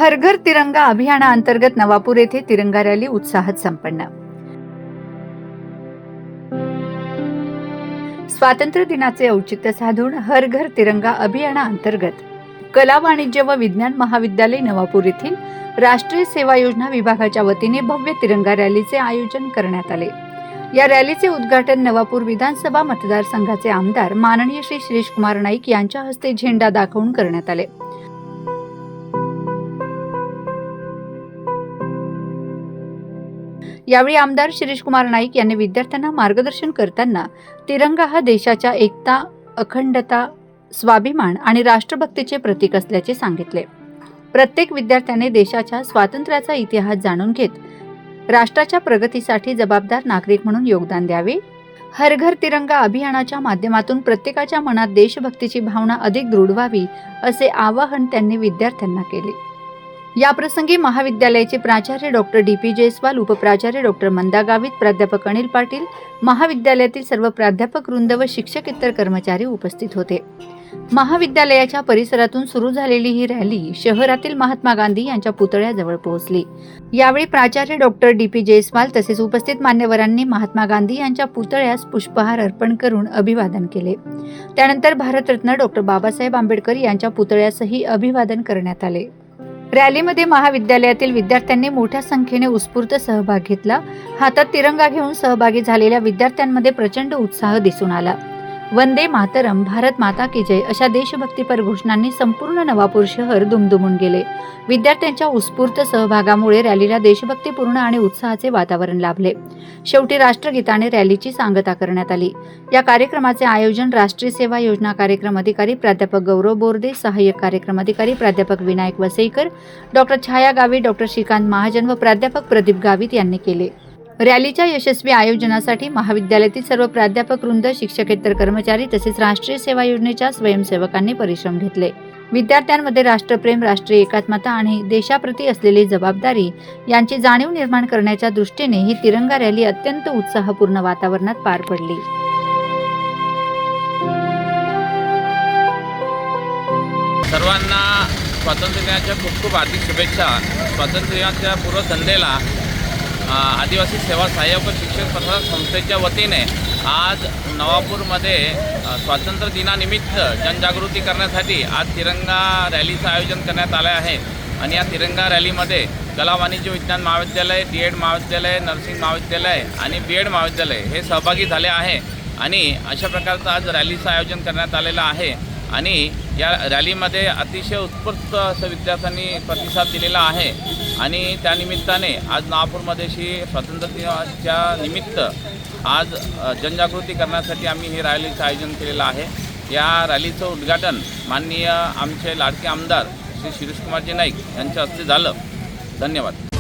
हर घर तिरंगा अभियानाअंतर्गत नवापूर येथे तिरंगा रॅली उत्साहात संपन्न। स्वातंत्र्य दिनाचे औचित्य साधून हर घर तिरंगा अभियानाअंतर्गत कला वाणिज्य व विज्ञान महाविद्यालय नवापूर येथील राष्ट्रीय सेवा योजना विभागाच्या वतीने भव्य तिरंगा रॅलीचे आयोजन करण्यात आले। या रॅलीचे उद्घाटन नवापूर विधानसभा मतदारसंघाचे आमदार माननीय श्री शिरीषकुमार नाईक यांच्या हस्ते झेंडा दाखवून करण्यात आले। यावेळी आमदार शिरीषकुमार नाईक यांनी विद्यार्थ्यांना मार्गदर्शन करताना तिरंगा हा देशाच्या एकता, अखंडता, स्वाभिमान आणि राष्ट्रभक्तीचे प्रतीक असल्याचे सांगितले। प्रत्येक विद्यार्थ्याने देशाच्या स्वातंत्र्याचा इतिहास जाणून घेत राष्ट्राच्या प्रगतीसाठी जबाबदार नागरिक म्हणून योगदान द्यावे। हर घर तिरंगा अभियानाच्या माध्यमातून प्रत्येकाच्या मनात देशभक्तीची भावना अधिक दृढ व्हावी असे आवाहन त्यांनी विद्यार्थ्यांना केले। या प्रसंगी महाविद्यालयाचे प्राचार्य डॉक्टर डी.पी. जयस्वाल, उपप्राचार्य डॉक्टर मंदा गावित, प्राध्यापक अनिल पाटील, महाविद्यालयातील सर्व प्राध्यापक वृंद व शिक्षकेतर कर्मचारी उपस्थित होते। महाविद्यालयाच्या परिसरातून सुरू झालेली ही रॅली शहरातील महात्मा गांधी यांच्या पुतळ्याजवळ पोहोचली। यावेळी प्राचार्य डॉक्टर डी.पी. जयस्वाल तसेच उपस्थित मान्यवरांनी महात्मा गांधी यांच्या पुतळ्यास पुष्पहार अर्पण करून अभिवादन केले। त्यानंतर भारतरत्न डॉक्टर बाबासाहेब आंबेडकर यांच्या पुतळ्यासही अभिवादन करण्यात आले। रॅलीमध्ये महाविद्यालयातील विद्यार्थ्यांनी मोठ्या संख्येने उत्स्फूर्त सहभाग घेतला। हातात तिरंगा घेऊन सहभागी झालेल्या विद्यार्थ्यांमध्ये प्रचंड उत्साह दिसून आला। वंदे मातरम, भारत माता की जय अशा देशभक्तीपर घोषणांनी संपूर्ण नवापूर शहर दुमदुमून गेले। विद्यार्थ्यांच्या उत्स्फूर्त सहभागामुळे रॅलीला देशभक्तीपूर्ण आणि उत्साहाचे वातावरण लाभले। शेवटी राष्ट्रगीताने रॅलीची सांगता करण्यात आली। या कार्यक्रमाचे आयोजन राष्ट्रीय सेवा योजना कार्यक्रम अधिकारी प्राध्यापक गौरव बोर्दे, सहाय्यक कार्यक्रम अधिकारी प्राध्यापक विनायक वसईकर, डॉक्टर छाया गावित, डॉक्टर श्रीकांत महाजन व प्राध्यापक प्रदीप गावित यांनी केले। रॅलीच्या यशस्वी आयोजनासाठी महाविद्यालयातील सर्व प्राध्यापक वृंद, शिक्षकेतर कर्मचारी तसेच राष्ट्रीय सेवा योजनेच्या स्वयंसेवकांनी परिश्रम घेतले। विद्यार्थ्यांमध्ये राष्ट्रप्रेम, राष्ट्रीय एकात्मता आणि देशाप्रती असलेली जबाबदारी यांची जाणीव निर्माण करण्याच्या दृष्टीने ही तिरंगा रॅली अत्यंत उत्साहपूर्ण वातावरणात पार पडली। सर्वांना स्वातंत्र्य दिनाच्या खूप खूप हार्दिक शुभेच्छा। स्वातंत्र्य दिनाच्या पूर्वसंध्येला आदिवासी सेवा सहाय्यक व शिक्षक पत्रकार संस्थेच्या वतीने आज नवापूरमध्ये स्वातंत्र्य दिनानिमित्त जनजागृती करण्यासाठी आज तिरंगा रॅलीचं आयोजन करण्यात आले आहे। आणि या तिरंगा रॅलीमध्ये कला वाणिज्य विज्ञान महाविद्यालय, डी.एड. महाविद्यालय, नर्सिंग महाविद्यालय आणि बी.एड. महाविद्यालय हे सहभागी झाले आहे। आणि अशा प्रकारचं आज रॅलीचं आयोजन करण्यात आलेलं आहे। आणि या रॅलीमध्ये अतिशय उत्स्फूर्त असं विद्यार्थ्यांनी प्रतिसाद दिलेला आहे। आणि त्यानिमित्ताने आज नवापूरमध्ये स्वातंत्र्य दिनाच्या निमित्त आज जनजागृती करण्यासाठी आम्ही ही रॅलीचं आयोजन केलेलं आहे। या रॅलीचं उद्घाटन माननीय आमचे लाडके आमदार श्री शिरीषकुमारजी नाईक यांच्या हस्ते झालं। धन्यवाद।